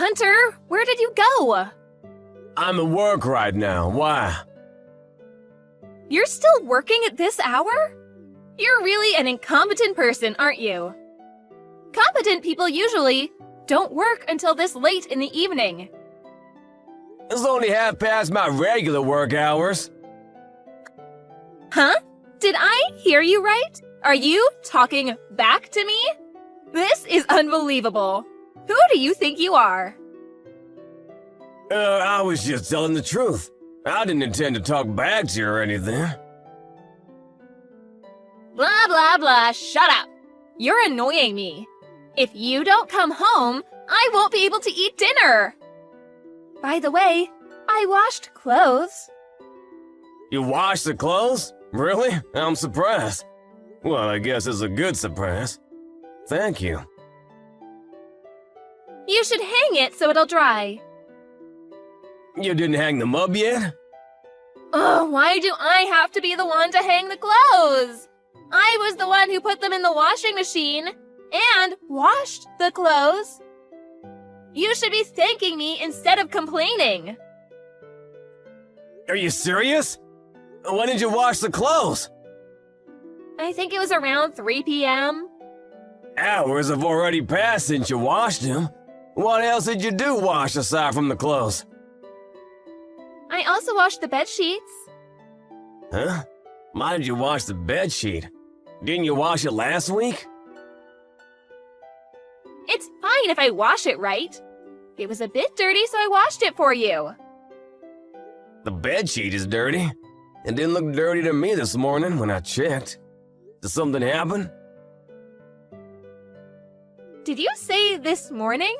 Hunter, where did you go? I'm at work right now. Why? You're still working at this hour? You're really an incompetent person, aren't you? Competent people usually don't work until this late in the evening. It's only half past my regular work hours. Huh? Did I hear you right? Are you talking back to me? This is unbelievable. Who do you think you are? I was just telling the truth. I didn't intend to talk back to you or anything. Blah, blah, blah. Shut up. You're annoying me. If you don't come home, I won't be able to eat dinner. By the way, I washed clothes. You washed the clothes? Really? I'm surprised. Well, I guess it's a good surprise. Thank you. You should hang it so it'll dry. You didn't hang them up yet? Oh, why do I have to be the one to hang the clothes? I was the one who put them in the washing machine and washed the clothes. You should be thanking me instead of complaining. Are you serious? When did you wash the clothes? I think it was around 3 p.m. Hours have already passed since you washed them. What else did you do wash aside from the clothes? I also washed the bed sheets. Huh? Why did you wash the bed sheet? Didn't you wash it last week? It's fine if I wash it right. It was a bit dirty, so I washed it for you. The bed sheet is dirty. It didn't look dirty to me this morning when I checked. Did something happen? Did you say this morning?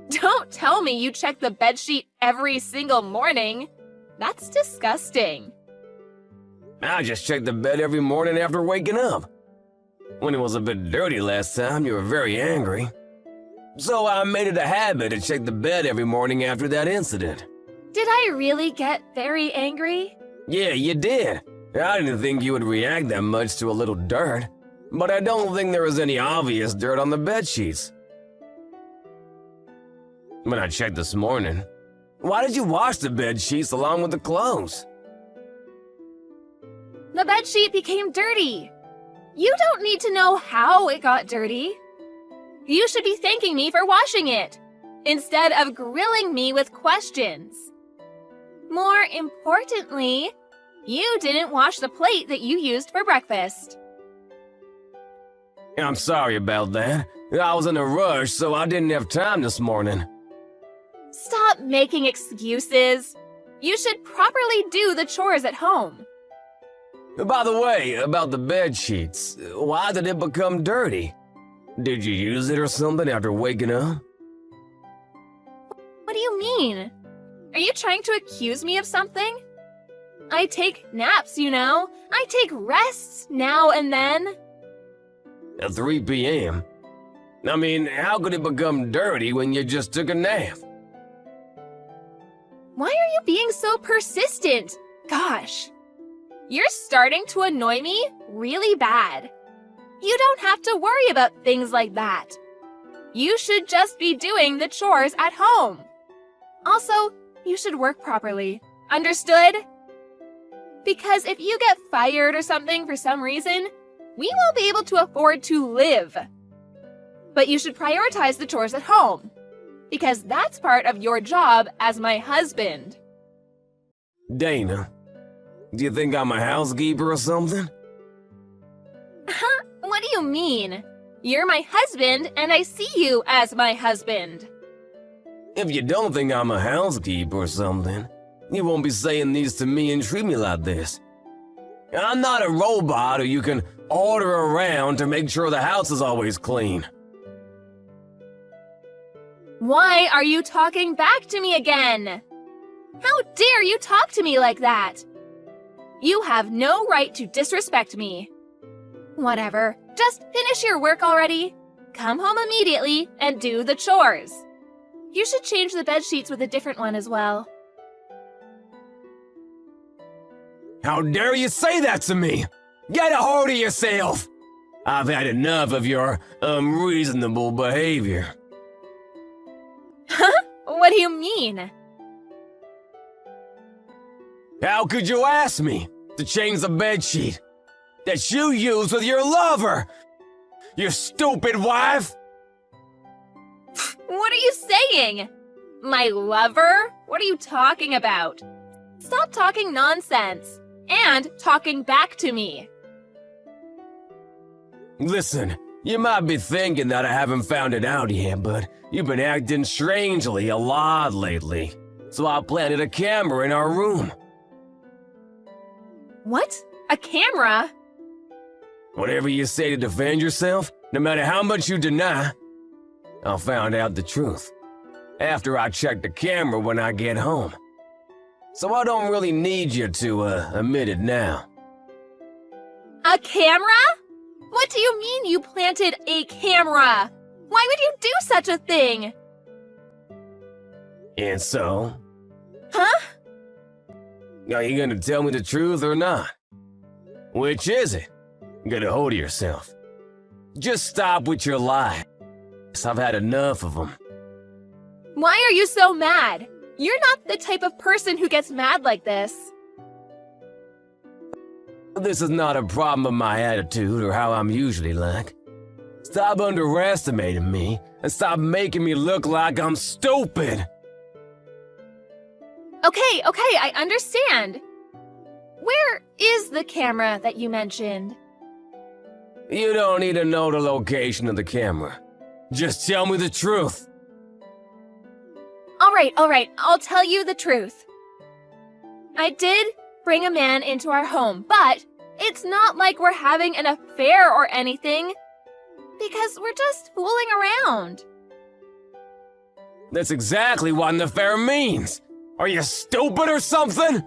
Don't tell me you check the bedsheet every single morning. That's disgusting. I just check the bed every morning after waking up. When it was a bit dirty last time, you were very angry. So I made it a habit to check the bed every morning after that incident. Did I really get very angry? Yeah, you did. I didn't think you would react that much to a little dirt, but I don't think there was any obvious dirt on the bed sheets. When I checked this morning, why did you wash the bed sheets along with the clothes? The bedsheet became dirty. You don't need to know how it got dirty. You should be thanking me for washing it, instead of grilling me with questions. More importantly, you didn't wash the plate that you used for breakfast. I'm sorry about that. I was in a rush, so I didn't have time this morning. Stop making excuses. You should properly do the chores at home. By the way, about the bed sheets, why did it become dirty? Did you use it or something after waking up? What do you mean? Are you trying to accuse me of something? I take naps, you know. I take rests now and then. At 3 p.m.? I mean, how could it become dirty when you just took a nap? Why are you being so persistent? Gosh. You're starting to annoy me really bad. You don't have to worry about things like that. You should just be doing the chores at home. Also, you should work properly. Understood? Because if you get fired or something for some reason, we won't be able to afford to live. But you should prioritize the chores at home, because that's part of your job as my husband. Dana, do you think I'm a housekeeper or something? Huh? What do you mean? You're my husband, and I see you as my husband. If you don't think I'm a housekeeper or something, you won't be saying these to me and treat me like this. I'm not a robot who you can order around to make sure the house is always clean. Why are you talking back to me again? How dare you talk to me like that? You have no right to disrespect me. Whatever, just finish your work already. Come home immediately and do the chores. You should change the bed sheets with a different one as well. How dare you say that to me? Get a hold of yourself! I've had enough of your unreasonable behavior. Huh? What do you mean? How could you ask me to change the bedsheet that you use with your lover? You stupid wife! What are you saying? My lover? What are you talking about? Stop talking nonsense and talking back to me. Listen, you might be thinking that I haven't found it out yet, but you've been acting strangely a lot lately. So I planted a camera in our room. What? A camera? Whatever you say to defend yourself, no matter how much you deny, I'll find out the truth after I check the camera when I get home. So I don't really need you to admit it now. A camera? What do you mean you planted a camera? Why would you do such a thing? And so? Huh? Are you gonna tell me the truth or not? Which is it? Get a hold of yourself. Just stop with your lies. I've had enough of them. Why are you so mad? You're not the type of person who gets mad like this. This is not a problem of my attitude or how I'm usually like. Stop underestimating me and stop making me look like I'm stupid. Okay, I understand. Where is the camera that you mentioned? You don't need to know the location of the camera. Just tell me the truth. All right, I'll tell you the truth. I did bring a man into our home, but it's not like we're having an affair or anything, because we're just fooling around. That's exactly what an affair means. Are you stupid or something?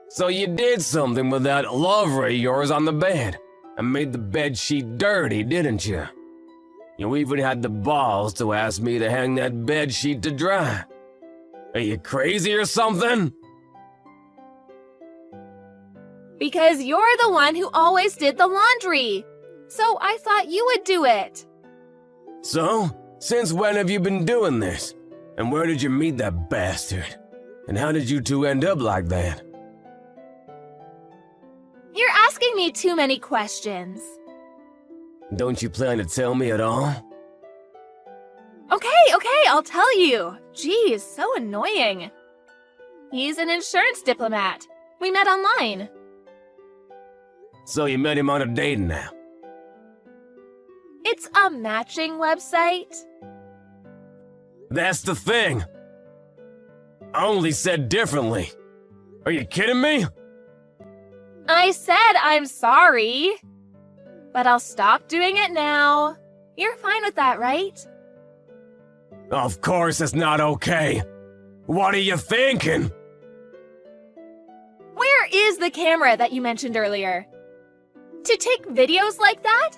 So you did something with that lover of yours on the bed and made the bedsheet dirty, didn't you? You even had the balls to ask me to hang that bedsheet to dry. Are you crazy or something? Because you're the one who always did the laundry. So I thought you would do it. So, since when have you been doing this? And where did you meet that bastard? And how did you two end up like that? You're asking me too many questions. Don't you plan to tell me at all? Okay, I'll tell you. Geez, so annoying. He's an insurance diplomat. We met online. So you met him on a date now? It's a matching website. That's the thing. Only said differently. Are you kidding me? I said I'm sorry. But I'll stop doing it now. You're fine with that, right? Of course it's not okay. What are you thinking? Where is the camera that you mentioned earlier? To take videos like that?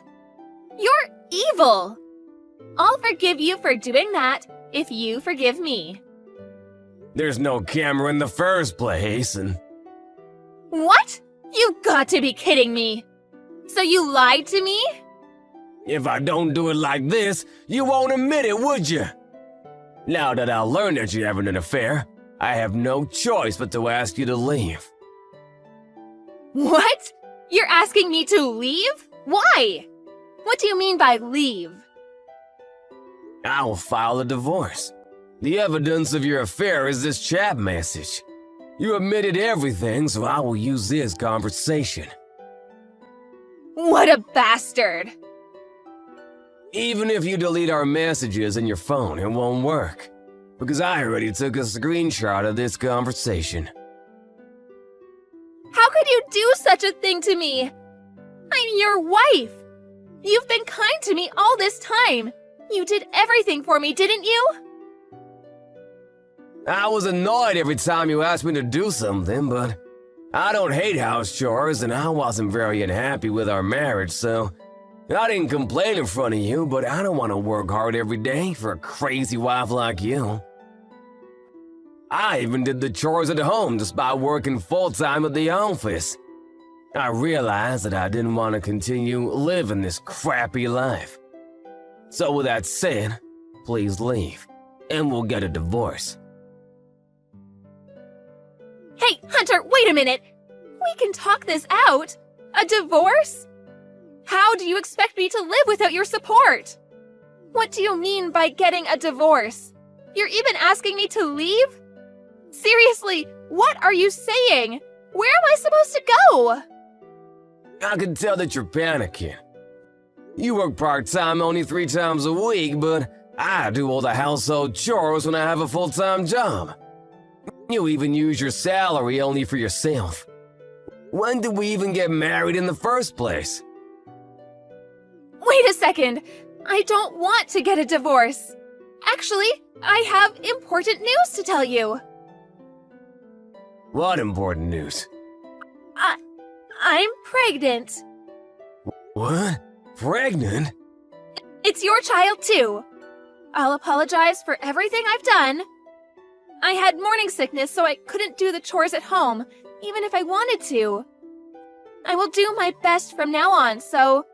You're evil. I'll forgive you for doing that if you forgive me. There's no camera in the first place, and... What? You've got to be kidding me. So you lied to me? If I don't do it like this, you won't admit it, would you? Now that I learned that you're having an affair, I have no choice but to ask you to leave. What? You're asking me to leave? Why? What do you mean by leave? I will file a divorce. The evidence of your affair is this chat message. You admitted everything, so I will use this conversation. What a bastard! Even if you delete our messages in your phone, it won't work. Because I already took a screenshot of this conversation. How could you do such a thing to me? I'm your wife. You've been kind to me all this time. You did everything for me, didn't you? I was annoyed every time you asked me to do something, but I don't hate house chores and I wasn't very unhappy with our marriage, so I didn't complain in front of you, but I don't want to work hard every day for a crazy wife like you. I even did the chores at home despite working full-time at the office. I realized that I didn't want to continue living this crappy life. So with that said, please leave. and we'll get a divorce. Hey, Hunter, wait a minute. We can talk this out. A divorce? How do you expect me to live without your support? What do you mean by getting a divorce? You're even asking me to leave? Seriously, what are you saying? Where am I supposed to go? I can tell that you're panicking. You work part-time only 3 times a week, but I do all the household chores when I have a full-time job. You even use your salary only for yourself. When did we even get married in the first place? Wait a second. I don't want to get a divorce. Actually, I have important news to tell you. What important news? I'm pregnant. What? Pregnant? It's your child, too. I'll apologize for everything I've done. I had morning sickness, so I couldn't do the chores at home, even if I wanted to. I will do my best from now on, so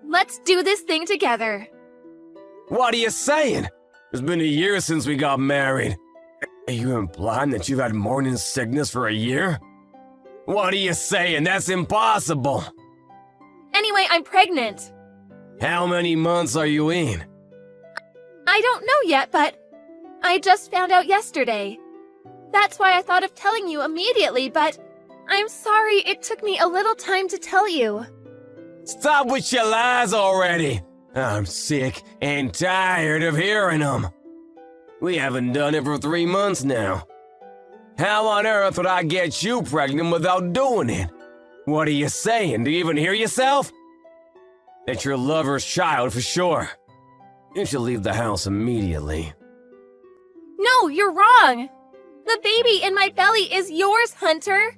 let's do this thing together. What are you saying? It's been a year since we got married. Are you implying that you've had morning sickness for a year? What are you saying? That's impossible. Anyway, I'm pregnant. How many months are you in? I don't know yet, but I just found out yesterday. That's why I thought of telling you immediately, but I'm sorry it took me a little time to tell you. Stop with your lies already. I'm sick and tired of hearing them. We haven't done it for 3 months now. How on earth would I get you pregnant without doing it? What are you saying? Do you even hear yourself? It's your lover's child for sure. You should leave the house immediately. No, you're wrong. The baby in my belly is yours, Hunter.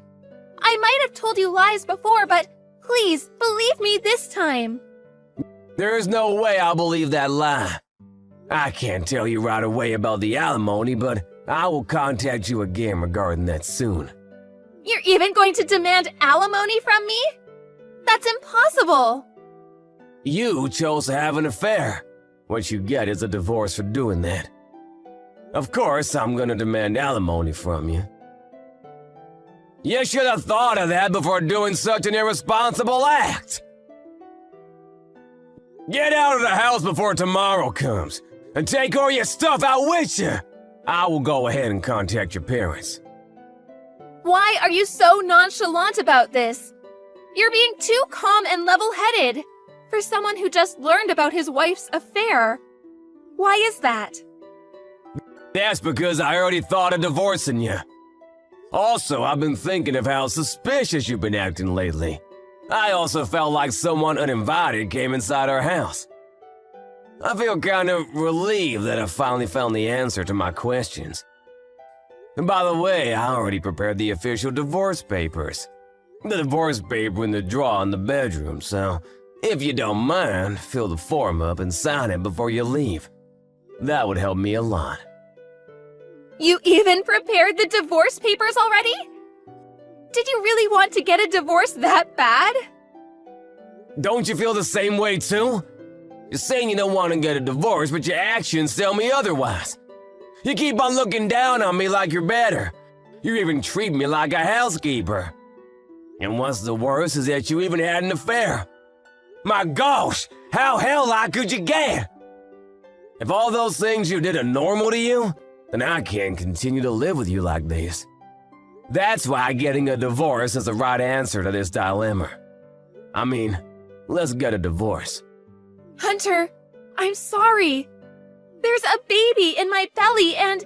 I might have told you lies before, but please believe me this time. There is no way I'll believe that lie. I can't tell you right away about the alimony, but I will contact you again regarding that soon. You're even going to demand alimony from me? That's impossible. You chose to have an affair. What you get is a divorce for doing that. Of course, I'm gonna demand alimony from you. You should have thought of that before doing such an irresponsible act. Get out of the house before tomorrow comes, and take all your stuff out with you. I will go ahead and contact your parents. Why are you so nonchalant about this? You're being too calm and level-headed for someone who just learned about his wife's affair. Why is that? That's because I already thought of divorcing you. Also, I've been thinking of how suspicious you've been acting lately. I also felt like someone uninvited came inside our house. I feel kind of relieved that I finally found the answer to my questions. And by the way, I already prepared the official divorce papers. The divorce paper in the drawer in the bedroom, so if you don't mind, fill the form up and sign it before you leave. That would help me a lot. You even prepared the divorce papers already? Did you really want to get a divorce that bad? Don't you feel the same way too? You're saying you don't want to get a divorce, but your actions tell me otherwise. You keep on looking down on me like you're better. You even treat me like a housekeeper. And what's the worst is that you even had an affair. My gosh, how hell-like could you get? If all those things you did are normal to you, then I can't continue to live with you like this. That's why getting a divorce is the right answer to this dilemma. I mean, let's get a divorce. Hunter, I'm sorry. There's a baby in my belly and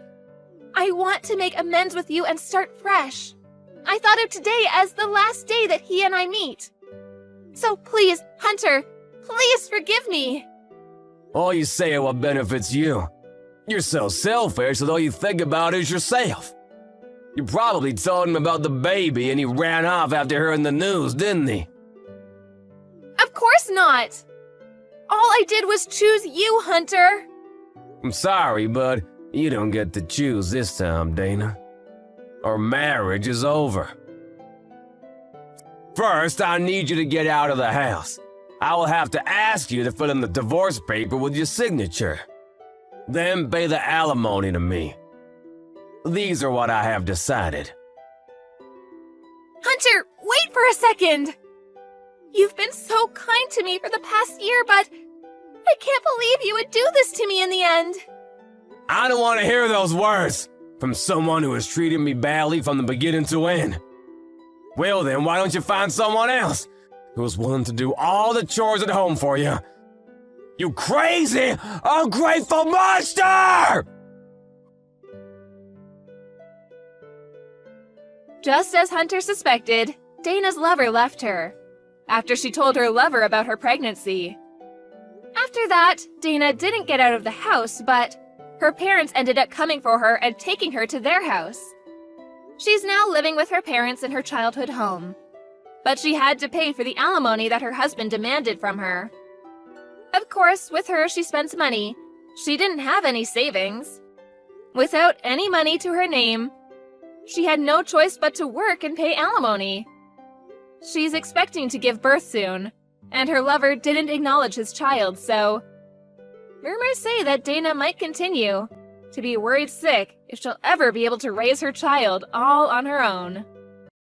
I want to make amends with you and start fresh. I thought of today as the last day that he and I meet. So please, Hunter, please forgive me. All you say are what benefits you. You're so selfish that all you think about is yourself. You probably told him about the baby and he ran off after hearing the news, didn't he? Of course not. All I did was choose you, Hunter. I'm sorry, but you don't get to choose this time, Dana. Our marriage is over. First, I need you to get out of the house. I will have to ask you to fill in the divorce paper with your signature. Then pay the alimony to me. These are what I have decided. Hunter, wait for a second! You've been so kind to me for the past year, but I can't believe you would do this to me in the end. I don't want to hear those words from someone who has treated me badly from the beginning to end. Well then, why don't you find someone else who is willing to do all the chores at home for you? You crazy, ungrateful monster! Just as Hunter suspected, Dana's lover left her, after she told her lover about her pregnancy. After that, Dana didn't get out of the house, but her parents ended up coming for her and taking her to their house. She's now living with her parents in her childhood home, but she had to pay for the alimony that her husband demanded from her. Of course, with her, she spends money. She didn't have any savings. Without any money to her name, she had no choice but to work and pay alimony. She's expecting to give birth soon, and her lover didn't acknowledge his child, so rumors say that Dana might continue to be worried sick if she'll ever be able to raise her child all on her own.